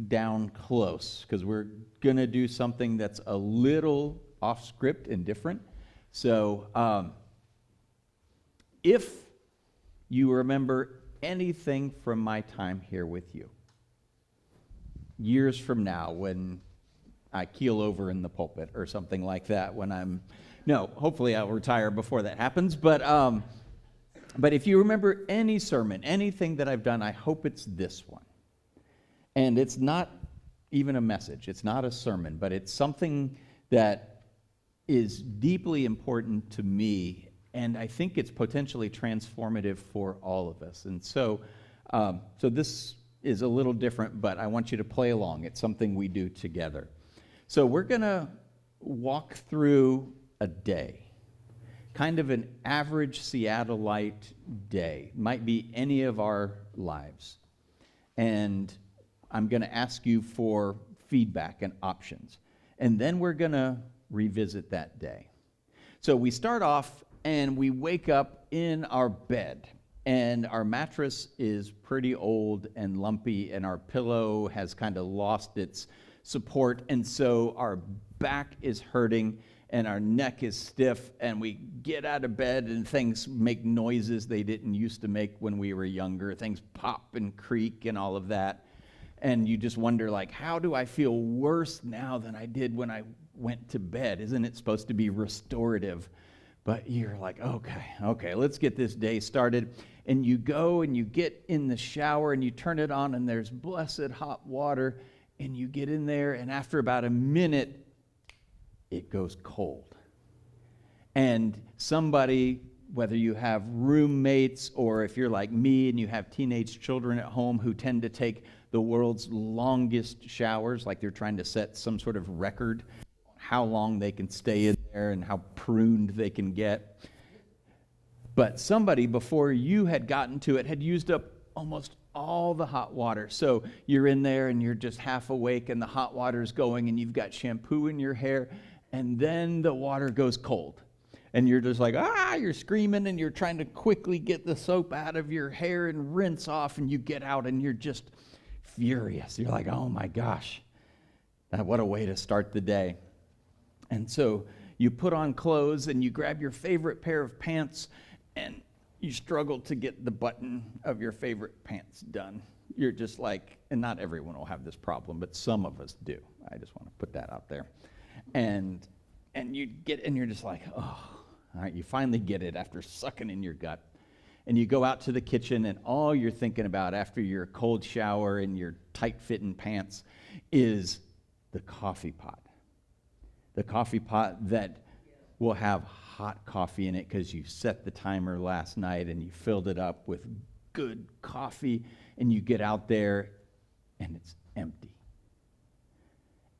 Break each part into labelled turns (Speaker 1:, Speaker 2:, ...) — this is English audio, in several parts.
Speaker 1: down close because we're going to do something that's a little off script and different. So if you remember anything from my time here with you, years from now when I keel over in the pulpit or something like that, hopefully I'll retire before that happens, but if you remember any sermon, anything that I've done, I hope it's this one. And it's not even a message, it's not a sermon, but it's something that is deeply important to me, and I think it's potentially transformative for all of us. And so this is a little different, but I want you to play along. It's something we do together. So we're going to walk through a day, kind of an average Seattleite day. Might be any of our lives. And I'm going to ask you for feedback and options. And then we're going to revisit that day. So we start off and we wake up in our bed. And our mattress is pretty old and lumpy, and our pillow has kind of lost its support. And so our back is hurting and our neck is stiff, and we get out of bed and things make noises they didn't used to make when we were younger. Things pop and creak and all of that. And you just wonder, like, how do I feel worse now than I did when I went to bed? Isn't it supposed to be restorative? But you're like, okay, let's get this day started. And you go and you get in the shower and you turn it on and there's blessed hot water. And you get in there and after about a minute, it goes cold. And somebody, whether you have roommates or if you're like me and you have teenage children at home who tend to take the world's longest showers, like they're trying to set some sort of record on how long they can stay in there and how pruned they can get. But somebody before you had gotten to it had used up almost all the hot water. So you're in there and you're just half awake and the hot water's going and you've got shampoo in your hair, and then the water goes cold. And you're just like, you're screaming and you're trying to quickly get the soap out of your hair and rinse off, and you get out and you're just furious. You're like, oh my gosh, what a way to start the day. And so you put on clothes and you grab your favorite pair of pants and you struggle to get the button of your favorite pants done. You're just like, and not everyone will have this problem, but some of us do. I just want to put that out there. And you get, and you're just like, all right, you finally get it after sucking in your gut. And you go out to the kitchen, and all you're thinking about after your cold shower and your tight-fitting pants is the coffee pot. The coffee pot that will have hot coffee in it because you set the timer last night and you filled it up with good coffee, and you get out there and it's empty.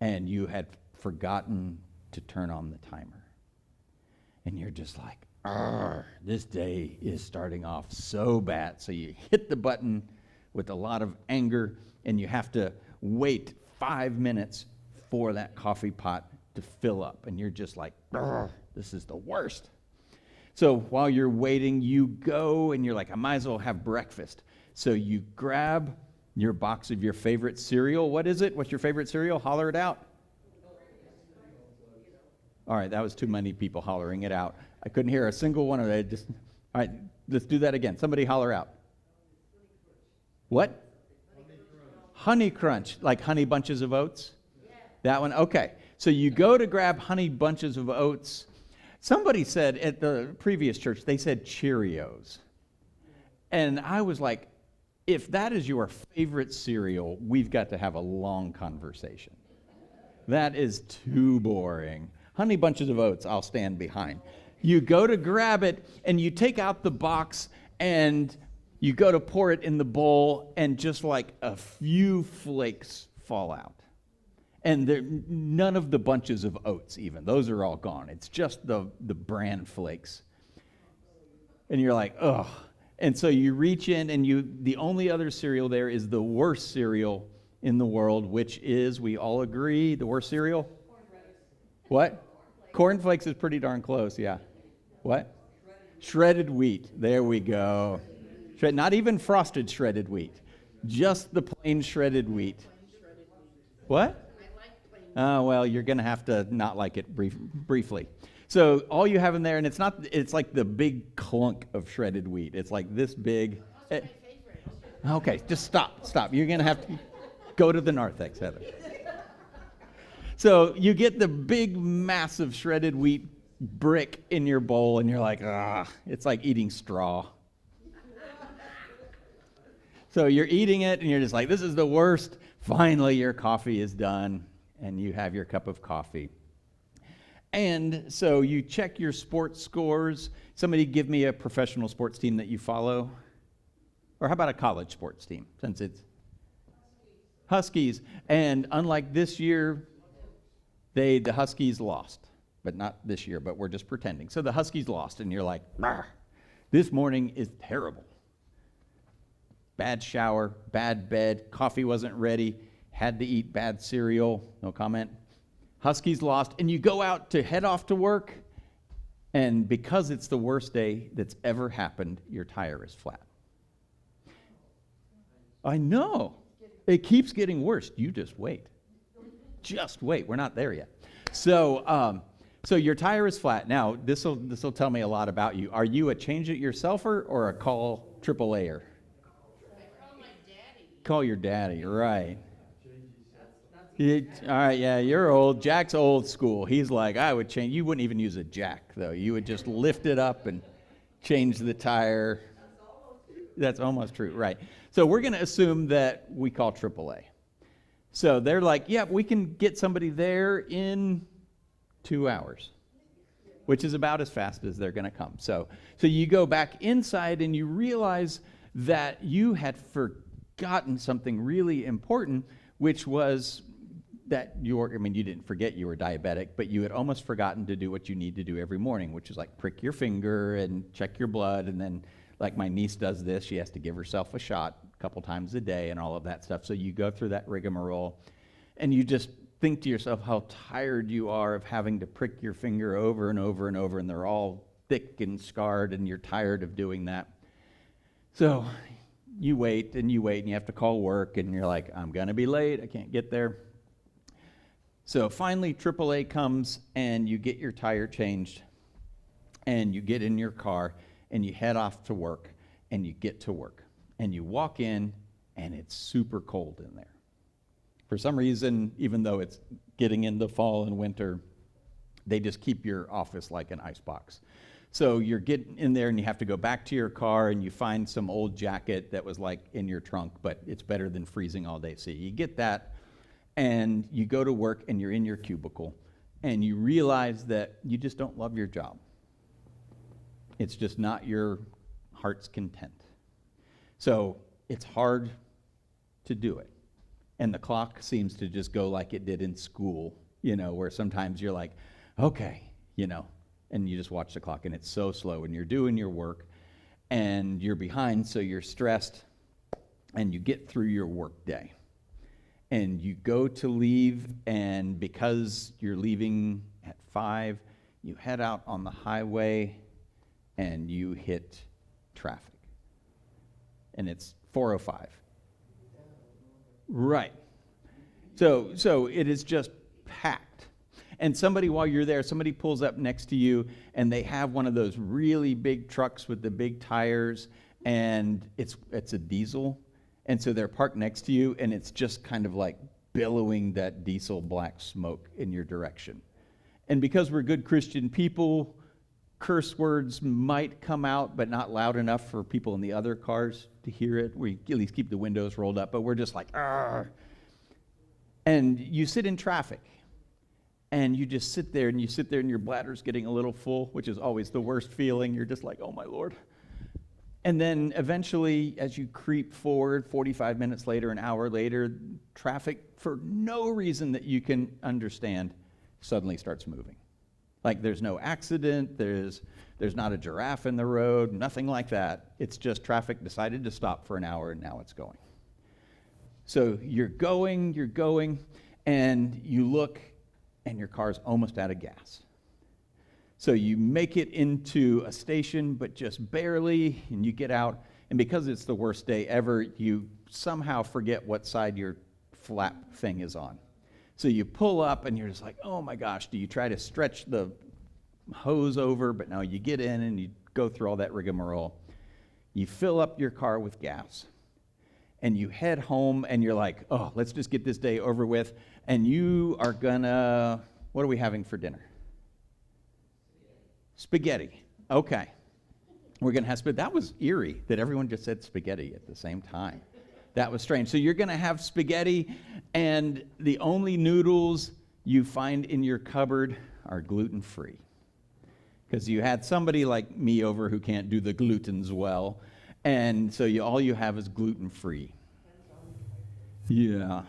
Speaker 1: And you had forgotten to turn on the timer. And you're just like, this day is starting off so bad. So you hit the button with a lot of anger, and you have to wait 5 minutes for that coffee pot to fill up. And you're just like, this is the worst. So while you're waiting, you go and you're like, I might as well have breakfast. So you grab your box of your favorite cereal. What is it? What's your favorite cereal? Holler it out. All right, that was too many people hollering it out. I couldn't hear a single one of it. All right, let's do that again. Somebody holler out. What? Honey Crunch, like Honey Bunches of Oats? Yeah. That one? Okay. So you go to grab Honey Bunches of Oats. Somebody said at the previous church, they said Cheerios. And I was like, if that is your favorite cereal, we've got to have a long conversation. That is too boring. Honey Bunches of Oats, I'll stand behind. You go to grab it, and you take out the box, and you go to pour it in the bowl, and just like a few flakes fall out. And none of the bunches of oats even. Those are all gone. It's just the bran flakes. And you're like, ugh. And so you reach in, and the only other cereal there is the worst cereal in the world, which is, we all agree, the worst cereal? What? Cornflakes is pretty darn close, yeah. What? Shredded wheat. There we go. Not even frosted shredded wheat. Just the plain shredded wheat. What? Oh, well, you're going to have to not like it briefly. So all you have in there, and it's like the big clunk of shredded wheat. It's like this big. Okay, just stop. You're going to have to go to the narthex, Heather. So you get the big, massive shredded wheat brick in your bowl, and you're like, it's like eating straw. So you're eating it, and you're just like, this is the worst. Finally, your coffee is done, and you have your cup of coffee. And so you check your sports scores. Somebody give me a professional sports team that you follow. Or how about a college sports team, since it's Huskies. And unlike this year, the Huskies lost. But not this year, but we're just pretending. So the Huskies lost, and you're like, this morning is terrible. Bad shower, bad bed, coffee wasn't ready, had to eat bad cereal, no comment. Huskies lost, and you go out to head off to work, and because it's the worst day that's ever happened, your tire is flat. I know. It keeps getting worse. You just wait. Just wait. We're not there yet. So your tire is flat. Now, this will tell me a lot about you. Are you a change it yourselfer or a call AAA-er?
Speaker 2: Call my daddy.
Speaker 1: Call your daddy, right. All right, yeah, you're old. Jack's old school. He's like, I would change. You wouldn't even use a jack, though. You would just lift it up and change the tire. That's almost true, right. So we're going to assume that we call AAA. So they're like, yeah, we can get somebody there in 2 hours, which is about as fast as they're going to come. So you go back inside and you realize that you had forgotten something really important, which was that you didn't forget you were diabetic, but you had almost forgotten to do what you need to do every morning, which is like prick your finger and check your blood. And then like my niece does this, she has to give herself a shot a couple times a day and all of that stuff. So you go through that rigmarole and you just think to yourself how tired you are of having to prick your finger over and over and over, and they're all thick and scarred, and you're tired of doing that. So you wait and you have to call work, and you're like, I'm going to be late, I can't get there. So finally AAA comes, and you get your tire changed, and you get in your car, and you head off to work, and you get to work, and you walk in, and it's super cold in there. For some reason, even though it's getting into fall and winter, they just keep your office like an icebox. So you're getting in there and you have to go back to your car and you find some old jacket that was like in your trunk, but it's better than freezing all day. So you get that and you go to work and you're in your cubicle and you realize that you just don't love your job. It's just not your heart's content. So it's hard to do it. And the clock seems to just go like it did in school, where sometimes you're like, okay, and you just watch the clock and it's so slow and you're doing your work and you're behind, so you're stressed and you get through your work day. And you go to leave, and because you're leaving at 5, you head out on the highway and you hit traffic. And it's 4:05. Right. So it is just packed. And somebody, while you're there, somebody pulls up next to you, and they have one of those really big trucks with the big tires, and it's a diesel. And so they're parked next to you, and it's just kind of like billowing that diesel black smoke in your direction. And because we're good Christian people, curse words might come out, but not loud enough for people in the other cars to hear it. We at least keep the windows rolled up, but we're just like, argh. And you sit in traffic, and you just sit there, and your bladder's getting a little full, which is always the worst feeling. You're just like, oh my Lord. And then eventually, as you creep forward, 45 minutes later, an hour later, traffic, for no reason that you can understand, suddenly starts moving. Like there's no accident, there's not a giraffe in the road, nothing like that. It's just traffic decided to stop for an hour, and now it's going. So you're going, and you look, and your car's almost out of gas. So you make it into a station, but just barely, and you get out, and because it's the worst day ever, you somehow forget what side your flap thing is on. So you pull up and you're just like, oh my gosh, do you try to stretch the hose over? But no, you get in and you go through all that rigmarole. You fill up your car with gas and you head home and you're like, oh, let's just get this day over with. And you are gonna, what are we having for dinner? Spaghetti. Okay. We're gonna have spaghetti. That was eerie that everyone just said spaghetti at the same time. That was strange. So you're going to have spaghetti, and the only noodles you find in your cupboard are gluten-free. Because you had somebody like me over who can't do the glutens well, and so all you have is gluten-free. Yeah.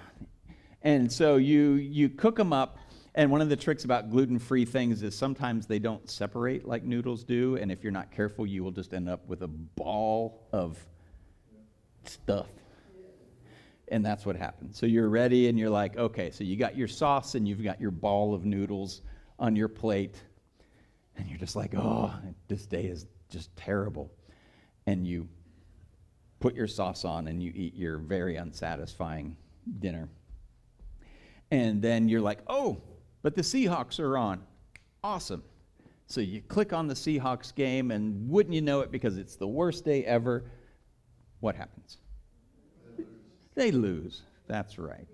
Speaker 1: And so you cook them up, and one of the tricks about gluten-free things is sometimes they don't separate like noodles do, and if you're not careful, you will just end up with a ball of stuff. And that's what happens. So you're ready and you're like, okay, so you got your sauce and you've got your ball of noodles on your plate. And you're just like, oh, this day is just terrible. And you put your sauce on and you eat your very unsatisfying dinner. And then you're like, oh, but the Seahawks are on. Awesome. So you click on the Seahawks game, and wouldn't you know it, because it's the worst day ever, what happens? They lose. That's right.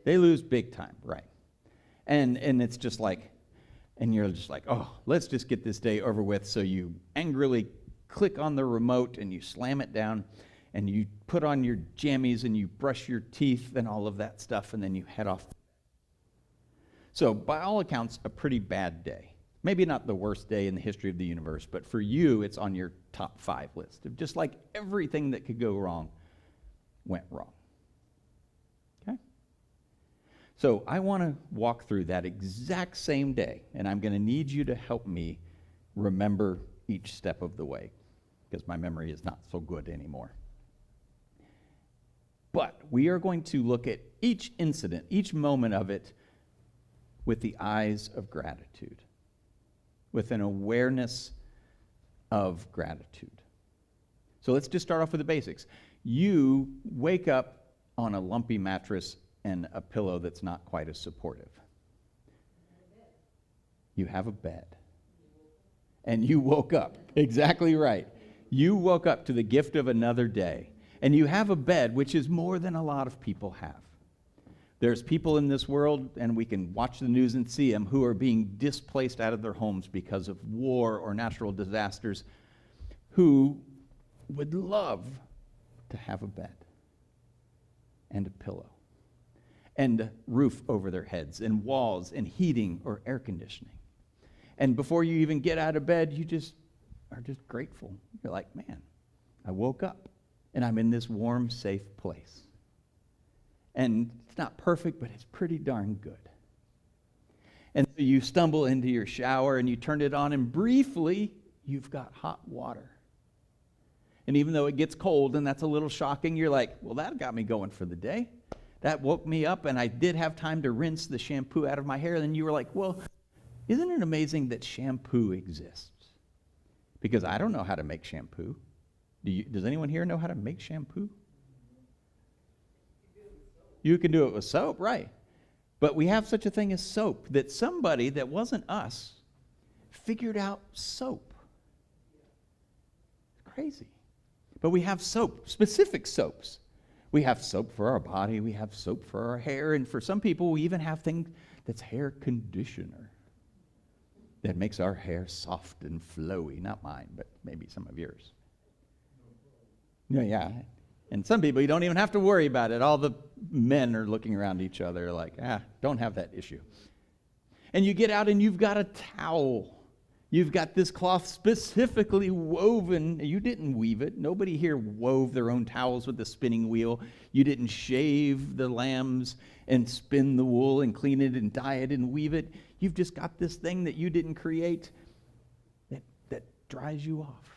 Speaker 1: They lose big time, right. And it's just like, and you're just like, oh, let's just get this day over with. So you angrily click on the remote and you slam it down and you put on your jammies and you brush your teeth and all of that stuff, and then you head off. So by all accounts, a pretty bad day. Maybe not the worst day in the history of the universe, but for you, it's on your top 5 list of just like everything that could go wrong went wrong. So I want to walk through that exact same day, and I'm going to need you to help me remember each step of the way, because my memory is not so good anymore. But we are going to look at each incident, each moment of it, with the eyes of gratitude, with an awareness of gratitude. So let's just start off with the basics. You wake up on a lumpy mattress and a pillow that's not quite as supportive. You have a bed. And you woke up. Exactly right. You woke up to the gift of another day. And you have a bed, which is more than a lot of people have. There's people in this world, and we can watch the news and see them, who are being displaced out of their homes because of war or natural disasters, who would love to have a bed and a pillow and a roof over their heads, and walls, and heating or air conditioning. And before you even get out of bed, you just are just grateful. You're like, man, I woke up, and I'm in this warm, safe place. And it's not perfect, but it's pretty darn good. And so you stumble into your shower, and you turn it on, and briefly, you've got hot water. And even though it gets cold, and that's a little shocking, you're like, well, that got me going for the day. That woke me up, and I did have time to rinse the shampoo out of my hair. And then you were like, well, isn't it amazing that shampoo exists? Because I don't know how to make shampoo. Does anyone here know how to make shampoo? You can do it with soap, right. But we have such a thing as soap, that somebody that wasn't us figured out soap. It's crazy. But we have soap, specific soaps. We have soap for our body, we have soap for our hair, and for some people we even have things that's hair conditioner that makes our hair soft and flowy. Not mine, but maybe some of yours. Yeah. And some people, you don't even have to worry about it. All the men are looking around each other like, don't have that issue. And you get out and you've got a towel. You've got this cloth specifically woven. You didn't weave it. Nobody here wove their own towels with the spinning wheel. You didn't shave the lambs and spin the wool and clean it and dye it and weave it. You've just got this thing that you didn't create that dries you off.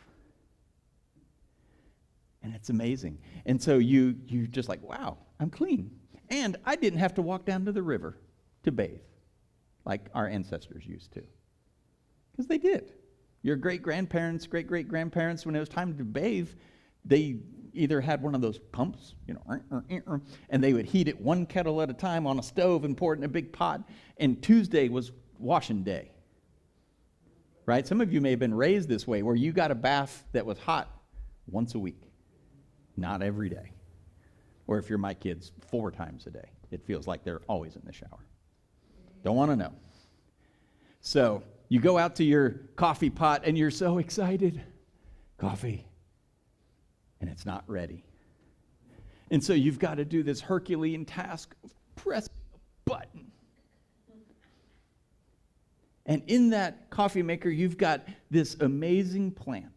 Speaker 1: And it's amazing. And so you're just like, wow, I'm clean. And I didn't have to walk down to the river to bathe like our ancestors used to. Because they did. Your great-grandparents, great-great-grandparents, when it was time to bathe, they either had one of those pumps, and they would heat it one kettle at a time on a stove and pour it in a big pot, and Tuesday was washing day. Right? Some of you may have been raised this way, where you got a bath that was hot once a week, not every day. Or if you're my kids, 4 times a day. It feels like they're always in the shower. Don't want to know. So you go out to your coffee pot and you're so excited. Coffee. And it's not ready. And so you've got to do this Herculean task of pressing a button. And in that coffee maker, you've got this amazing plant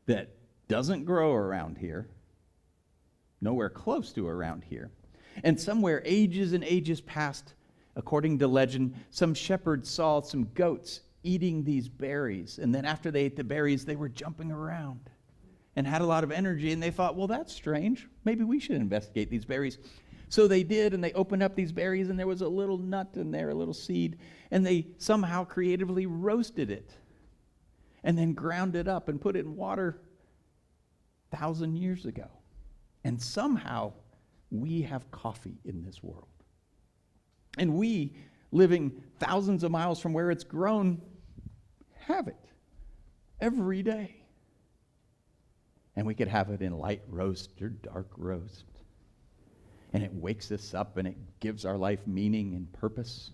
Speaker 1: that doesn't grow around here, nowhere close to around here. And somewhere ages and ages past, according to legend, some shepherd saw some goats eating these berries. And then after they ate the berries, they were jumping around and had a lot of energy. And they thought, well, that's strange. Maybe we should investigate these berries. So they did, and they opened up these berries, and there was a little nut in there, a little seed, and they somehow creatively roasted it and then ground it up and put it in water 1,000 years ago. And somehow we have coffee in this world. And we, living thousands of miles from where it's grown, have it every day. And we could have it in light roast or dark roast. And it wakes us up and it gives our life meaning and purpose.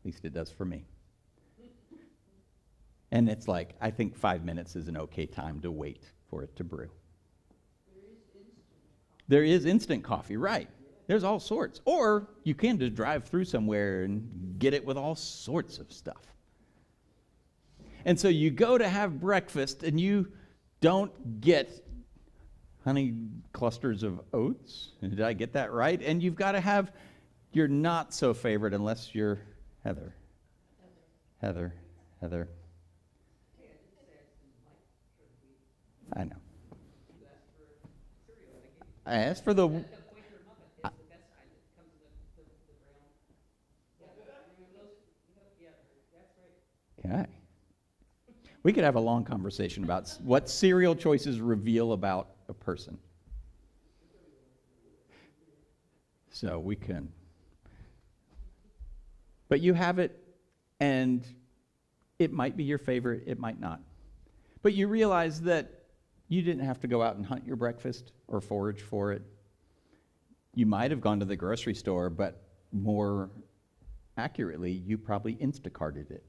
Speaker 1: At least it does for me. And it's like, I think 5 minutes is an okay time to wait for it to brew. There is instant coffee, right. There's all sorts. Or you can just drive through somewhere and get it with all sorts of stuff. And so you go to have breakfast and you don't get honey clusters of oats. Did I get that right? And you've got to have your not so favorite, unless you're Heather. I know. I asked for the... Okay. We could have a long conversation about what cereal choices reveal about a person. So we can. But you have it, and it might be your favorite, it might not. But you realize that you didn't have to go out and hunt your breakfast or forage for it. You might have gone to the grocery store, but more accurately, you probably Instacarted it.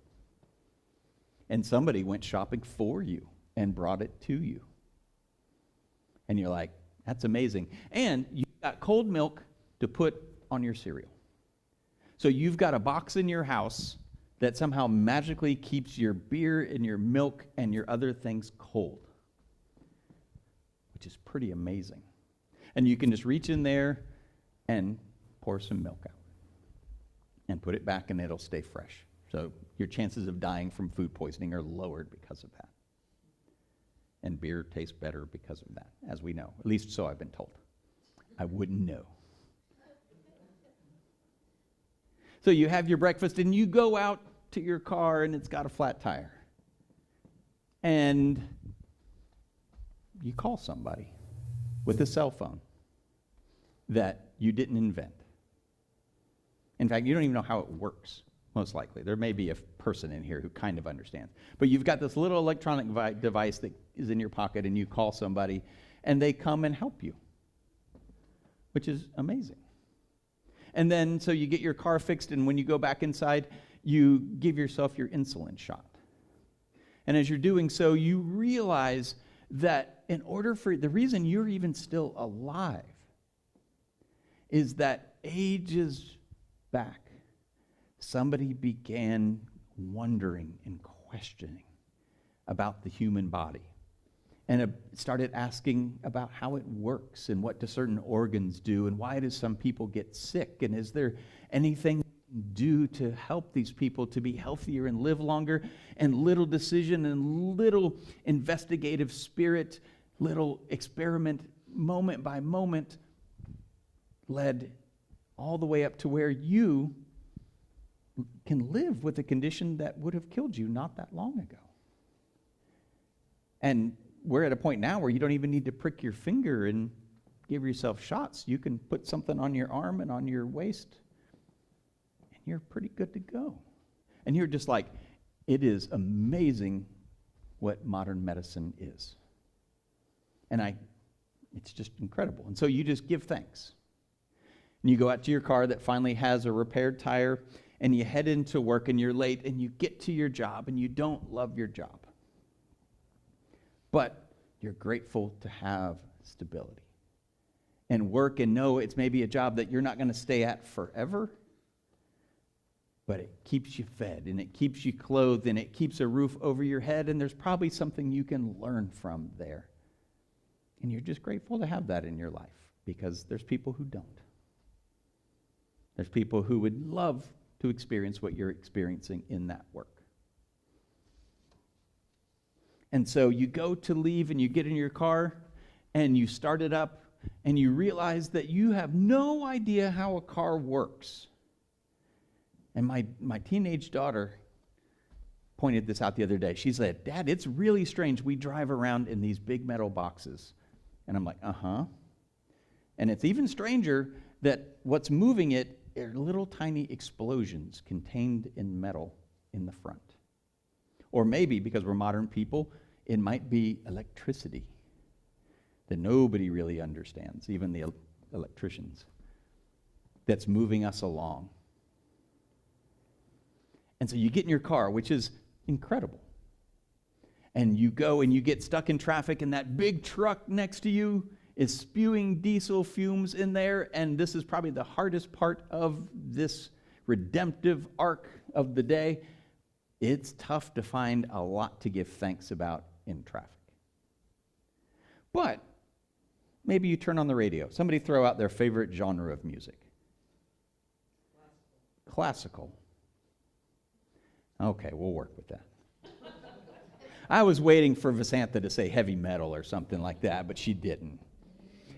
Speaker 1: And somebody went shopping for you and brought it to you. And you're like, that's amazing. And you've got cold milk to put on your cereal. So you've got a box in your house that somehow magically keeps your beer and your milk and your other things cold, which is pretty amazing. And you can just reach in there and pour some milk out and put it back, and it'll stay fresh. So your chances of dying from food poisoning are lowered because of that. And beer tastes better because of that, as we know. At least so I've been told. I wouldn't know. So you have your breakfast, and you go out to your car, and it's got a flat tire. And you call somebody with a cell phone that you didn't invent. In fact, you don't even know how it works. Most likely. There may be a person in here who kind of understands. But you've got this little electronic device that is in your pocket, and you call somebody, and they come and help you, which is amazing. And then, so you get your car fixed, and when you go back inside, you give yourself your insulin shot. And as you're doing so, you realize that in order for, the reason you're even still alive is that ages back, somebody began wondering and questioning about the human body and started asking about how it works and what do certain organs do and why do some people get sick, and is there anything we can do to help these people to be healthier and live longer. And little decision and little investigative spirit, little experiment, moment by moment, led all the way up to where you can live with a condition that would have killed you not that long ago. And we're at a point now where you don't even need to prick your finger and give yourself shots. You can put something on your arm and on your waist, and you're pretty good to go. And you're just like, it is amazing what modern medicine is. And it's just incredible. And so you just give thanks. And you go out to your car that finally has a repaired tire, and you head into work, and you're late, and you get to your job, and you don't love your job. But you're grateful to have stability and work and know it's maybe a job that you're not going to stay at forever, but it keeps you fed, and it keeps you clothed, and it keeps a roof over your head, and there's probably something you can learn from there. And you're just grateful to have that in your life, because there's people who don't. There's people who would love to experience what you're experiencing in that work. And so you go to leave, and you get in your car, and you start it up, and you realize that you have no idea how a car works. And my teenage daughter pointed this out the other day. She said, "Dad, it's really strange. We drive around in these big metal boxes." And I'm like, uh-huh. And it's even stranger that what's moving it are little tiny explosions contained in metal in the front. Or maybe, because we're modern people, it might be electricity that nobody really understands, even the electricians, that's moving us along. And so you get in your car, which is incredible. And you go and you get stuck in traffic, and that big truck next to you is spewing diesel fumes in there, and this is probably the hardest part of this redemptive arc of the day. It's tough to find a lot to give thanks about in traffic. But maybe you turn on the radio. Somebody throw out their favorite genre of music. Classical. Okay, we'll work with that. I was waiting for Vasantha to say heavy metal or something like that, but she didn't.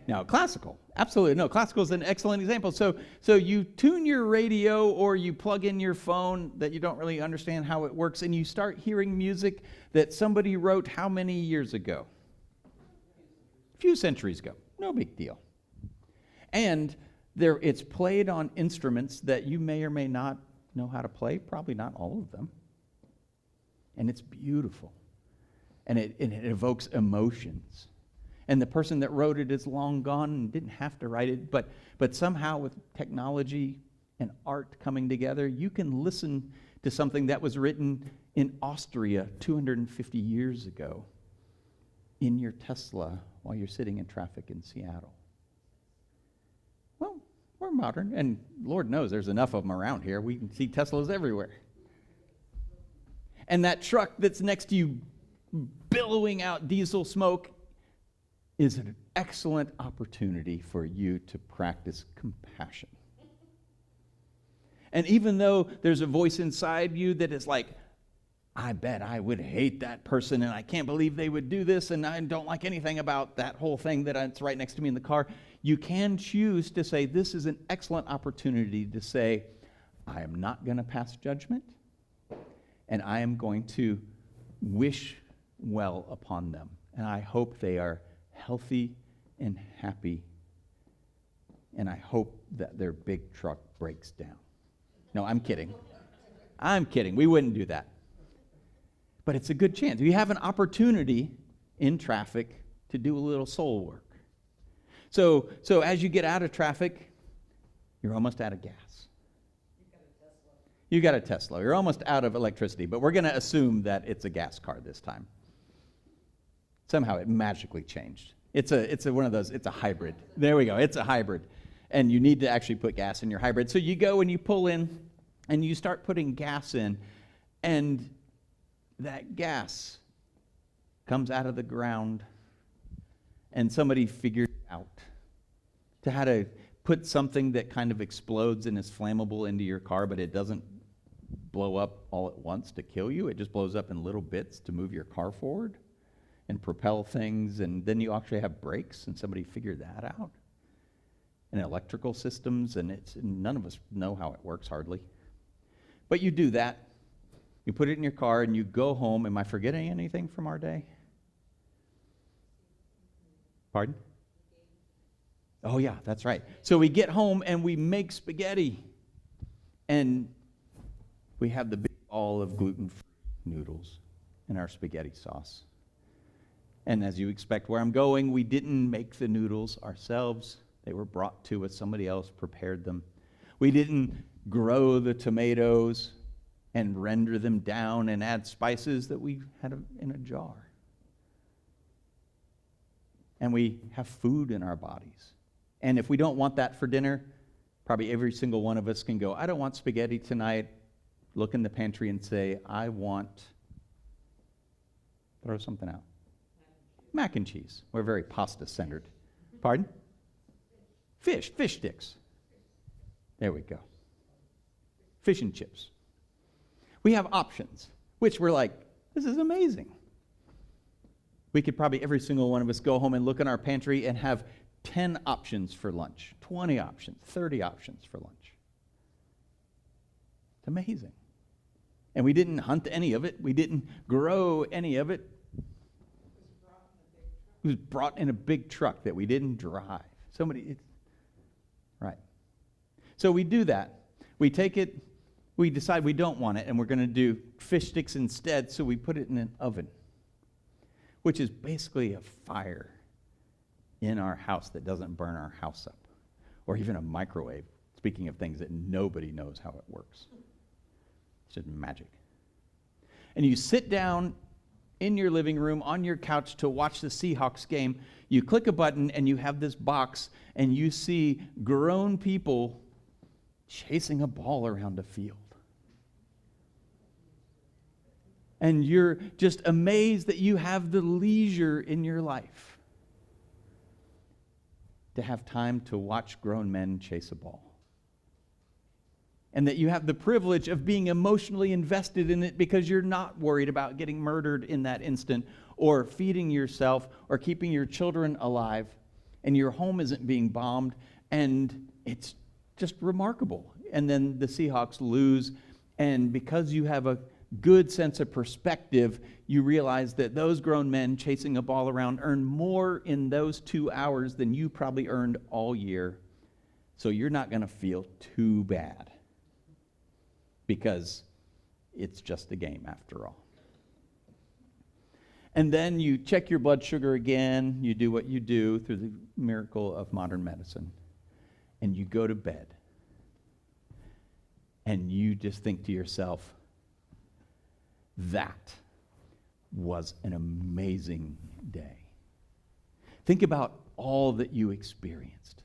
Speaker 1: Now, classical. Absolutely. No, classical is an excellent example. So you tune your radio, or you plug in your phone that you don't really understand how it works, and you start hearing music that somebody wrote how many years ago? A few centuries ago. No big deal. And it's played on instruments that you may or may not know how to play, probably not all of them. And it's beautiful. And it evokes emotions. And the person that wrote it is long gone and didn't have to write it, but somehow with technology and art coming together, you can listen to something that was written in Austria 250 years ago in your Tesla while you're sitting in traffic in Seattle. Well, we're modern, and Lord knows there's enough of them around here. We can see Teslas everywhere. And that truck that's next to you billowing out diesel smoke is an excellent opportunity for you to practice compassion. And even though there's a voice inside you that is like, I bet I would hate that person, and I can't believe they would do this, and I don't like anything about that whole thing that's right next to me in the car, you can choose to say, this is an excellent opportunity to say, I am not going to pass judgment, and I am going to wish well upon them. And I hope they are healthy and happy, and I hope that their big truck breaks down. No, I'm kidding. I'm kidding. We wouldn't do that. But it's a good chance. You have an opportunity in traffic to do a little soul work. So as you get out of traffic, you're almost out of gas. You got a Tesla. You're almost out of electricity, but we're going to assume that it's a gas car this time. Somehow it magically changed. It's one of those, it's a hybrid. There we go. It's a hybrid. And you need to actually put gas in your hybrid. So you go and you pull in and you start putting gas in, and that gas comes out of the ground, and somebody figured out how to put something that kind of explodes and is flammable into your car, but it doesn't blow up all at once to kill you. It just blows up in little bits to move your car forward and propel things, and then you actually have brakes, and somebody figured that out. And electrical systems, and none of us know how it works hardly. But you do that. You put it in your car, and you go home. Am I forgetting anything from our day? Pardon? Oh, yeah, that's right. So we get home and we make spaghetti. And we have the big bowl of gluten-free noodles in our spaghetti sauce. And as you expect where I'm going, we didn't make the noodles ourselves. They were brought to us. Somebody else prepared them. We didn't grow the tomatoes and render them down and add spices that we had in a jar. And we have food in our bodies. And if we don't want that for dinner, probably every single one of us can go, I don't want spaghetti tonight. Look in the pantry and say, I want, throw something out. Mac and cheese. We're very pasta-centered. Pardon? Fish sticks. There we go. Fish and chips. We have options, which we're like, this is amazing. We could probably, every single one of us, go home and look in our pantry and have 10 options for lunch, 20 options, 30 options for lunch. It's amazing. And we didn't hunt any of it. We didn't grow any of it. It was brought in a big truck that we didn't drive. Right. So we do that. We take it, we decide we don't want it, and we're going to do fish sticks instead, so we put it in an oven, which is basically a fire in our house that doesn't burn our house up, or even a microwave, speaking of things that nobody knows how it works. It's just magic. And you sit down in your living room on your couch to watch the Seahawks game. You click a button and you have this box and you see grown people chasing a ball around a field. And you're just amazed that you have the leisure in your life to have time to watch grown men chase a ball. And that you have the privilege of being emotionally invested in it because you're not worried about getting murdered in that instant or feeding yourself or keeping your children alive, and your home isn't being bombed, and it's just remarkable. And then the Seahawks lose, and because you have a good sense of perspective, you realize that those grown men chasing a ball around earn more in those 2 hours than you probably earned all year. So you're not going to feel too bad, because it's just a game after all. And then you check your blood sugar again, you do what you do through the miracle of modern medicine, and you go to bed. And you just think to yourself, that was an amazing day. Think about all that you experienced.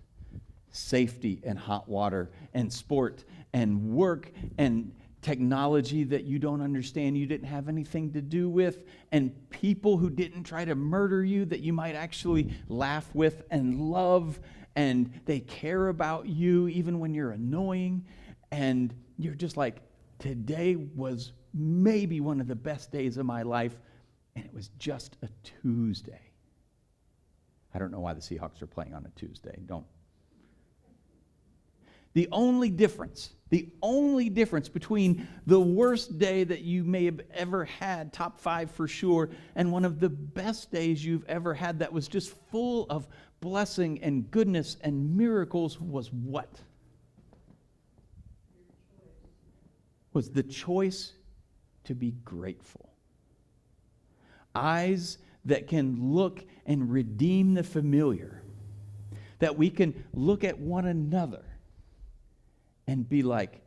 Speaker 1: Safety and hot water and sport and work and technology that you don't understand, you didn't have anything to do with, and people who didn't try to murder you that you might actually laugh with and love, and they care about you even when you're annoying, and you're just like, today was maybe one of the best days of my life, and it was just a Tuesday. I don't know why the Seahawks are playing on a Tuesday. The only difference between the worst day that you may have ever had, top 5 for sure, and one of the best days you've ever had that was just full of blessing and goodness and miracles was what? Was the choice to be grateful. Eyes that can look and redeem the familiar. That we can look at one another and be like,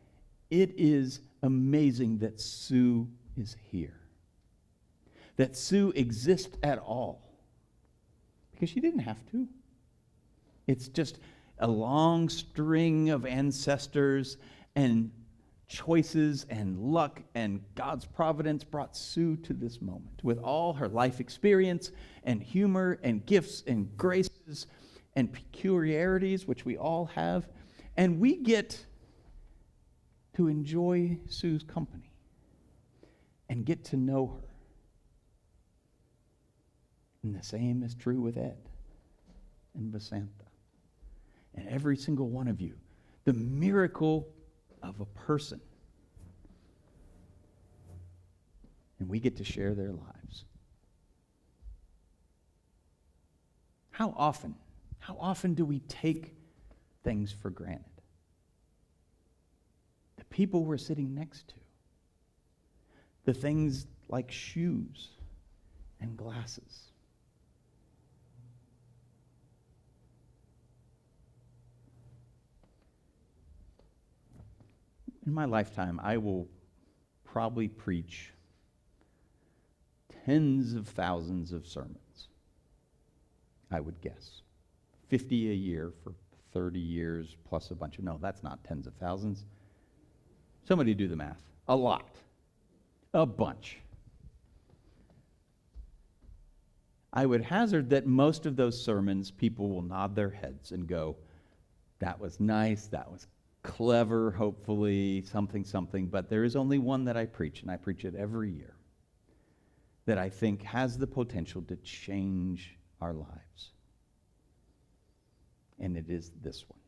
Speaker 1: it is amazing that Sue is here. That Sue exists at all. Because she didn't have to. It's just a long string of ancestors and choices and luck, and God's providence brought Sue to this moment with all her life experience and humor and gifts and graces and peculiarities, which we all have. And we get to enjoy Sue's company and get to know her. And the same is true with Ed and Basantha and every single one of you. The miracle of a person. And we get to share their lives. How often do we take things for granted? The people we're sitting next to. The things like shoes and glasses. In my lifetime, I will probably preach tens of thousands of sermons, I would guess. 50 a year for 30 years plus a bunch of, no, that's not tens of thousands. Somebody do the math. A lot. A bunch. I would hazard that most of those sermons, people will nod their heads and go, that was nice, that was clever, hopefully, something, but there is only one that I preach, and I preach it every year, that I think has the potential to change our lives. And it is this one.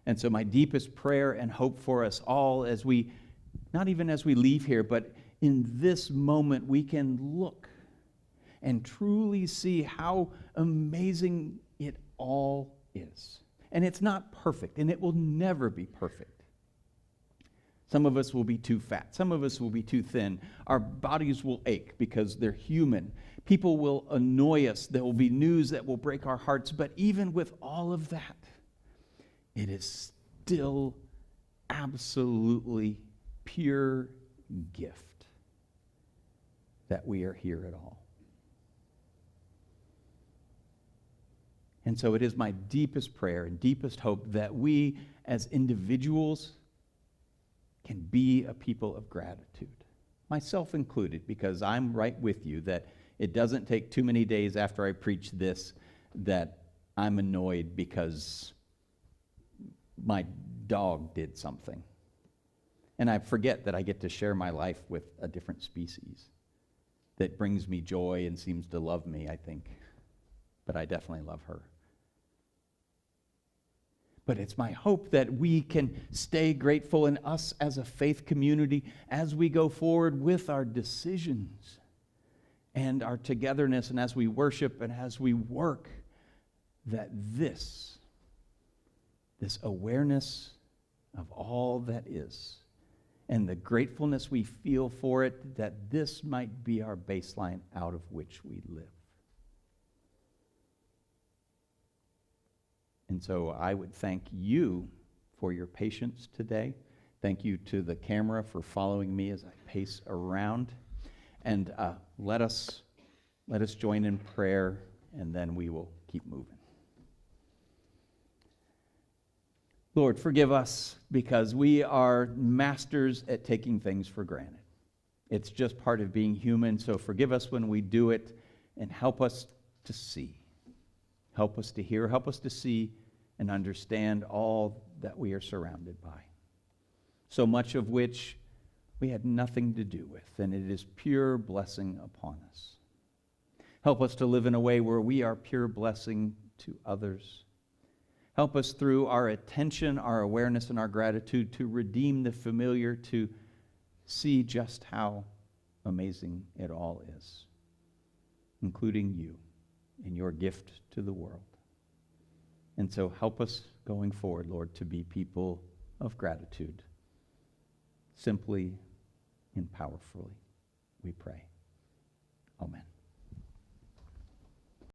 Speaker 1: And so my deepest prayer and hope for us all as we, not even as we leave here, but in this moment we can look and truly see how amazing it all is. And it's not perfect, and it will never be perfect. Some of us will be too fat. Some of us will be too thin. Our bodies will ache because they're human. People will annoy us. There will be news that will break our hearts. But even with all of that, it is still absolutely pure gift that we are here at all. And so it is my deepest prayer and deepest hope that we as individuals can be a people of gratitude, myself included, because I'm right with you that it doesn't take too many days after I preach this that I'm annoyed because my dog did something. And I forget that I get to share my life with a different species that brings me joy and seems to love me, I think. But I definitely love her. But it's my hope that we can stay grateful, in us as a faith community as we go forward with our decisions and our togetherness, and as we worship and as we work, that this awareness of all that is and the gratefulness we feel for it, that this might be our baseline out of which we live. And so I would thank you for your patience today. Thank you to the camera for following me as I pace around. And let us join in prayer, and then we will keep moving. Lord, forgive us because we are masters at taking things for granted. It's just part of being human, so forgive us when we do it, and help us to see. Help us to hear, help us to see and understand all that we are surrounded by. So much of which we had nothing to do with, and it is pure blessing upon us. Help us to live in a way where we are pure blessing to others. Help us through our attention, our awareness, and our gratitude to redeem the familiar, to see just how amazing it all is, including you and your gift to the world. And so help us going forward, Lord, to be people of gratitude, simply and powerfully, we pray. Amen.